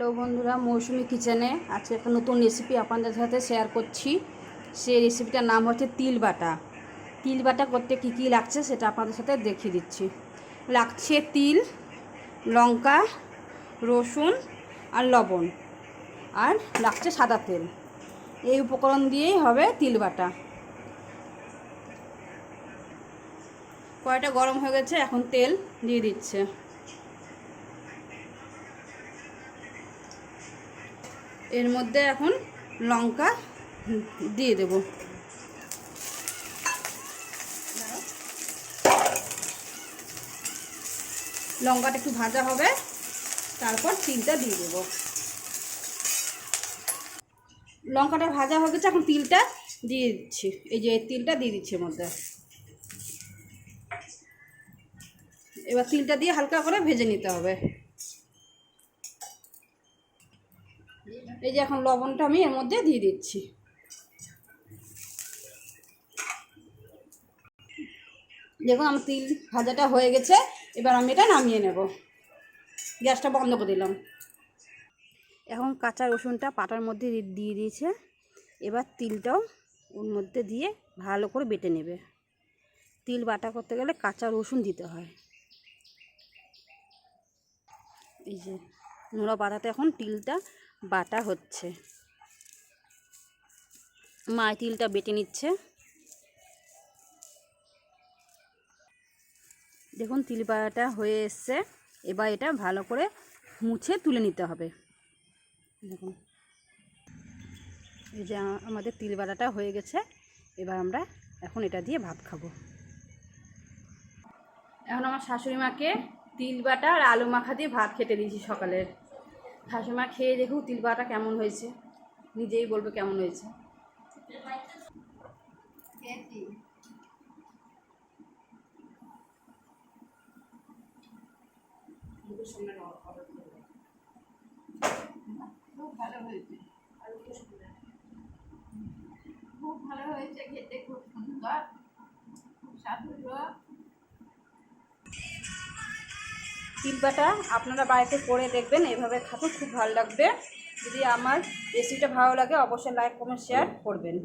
Hello বন্ধুরা, মৌসুমি কিচেনে আজকে একটা নতুন রেসিপি আপনাদের সাথে শেয়ার করছি। সেই রেসিপিটার নাম হচ্ছে তিল বাটা। তিল বাটা করতে কী কী লাগছে সেটা আপনাদের সাথে দেখিয়ে দিচ্ছি। লাগছে তিল, লঙ্কা, রসুন আর লবণ, আর লাগছে সাদা তেল। এই উপকরণ দিয়েই হবে তিল বাটা। কড়াইটা গরম হয়ে গেছে, এখন তেল দিয়ে দিচ্ছে। এর মধ্যে এখন লঙ্কা দিয়ে দেব। লঙ্কাটা একটু ভাজা হবে, তারপর তিলটা দিয়ে দেব। লঙ্কাটা ভাজা হয়ে গেছে, এখন তিলটা দিয়ে দিচ্ছি। এই যে তিলটা দিয়ে দিচ্ছি এর মধ্যে। এবার তিলটা দিয়ে হালকা করে ভেজে নিতে হবে। এই যে এখন লবণটা আমি এর মধ্যে দিয়ে দিচ্ছি। দেখুন আমার তিল ভাজাটা হয়ে গেছে, এবার আমি এটা নামিয়ে নেব। গ্যাসটা বন্ধ করে দিলাম। এখন কাঁচা রসুনটা পাটার মধ্যে দিয়ে দিয়েছে। এবার তিলটাও ওর মধ্যে দিয়ে ভালো করে বেটে নেবে। তিল বাটা করতে গেলে কাঁচা রসুন দিতে হয়। এই যে নোড়া পাতাতে এখন তিলটা বাটা হচ্ছে। মা তিলটা বেটে নিচ্ছে। দেখুন তিল বাটা হয়ে এসছে। এবার এটা ভালো করে মুছে তুলে নিতে হবে। দেখুন এই যে আমাদের তিল বাটাটা হয়ে গেছে। এবার আমরা এখন এটা দিয়ে ভাত খাবো। এখন আমার শাশুড়ি মাকে তিল বাটা আর আলু মাখা দিয়ে ভাত খেতে দিয়েছি সকালের। শাশুড়ি মা খেয়ে দেখুন তিল বাটা কেমন হয়েছে, নিজেই বলবে কেমন হয়েছে। খুব ভালো হয়েছে, খুব ভালো হয়েছে, খেতে খুব সুন্দর, খুব স্বাদু। তিল বাটা আপনারা বাড়িতে করে দেখবেন, এভাবে খাতে খুব ভালো লাগবে। যদি আমার রেসিপিটা ভালো লাগে অবশ্যই লাইক কমেন্ট শেয়ার করবেন।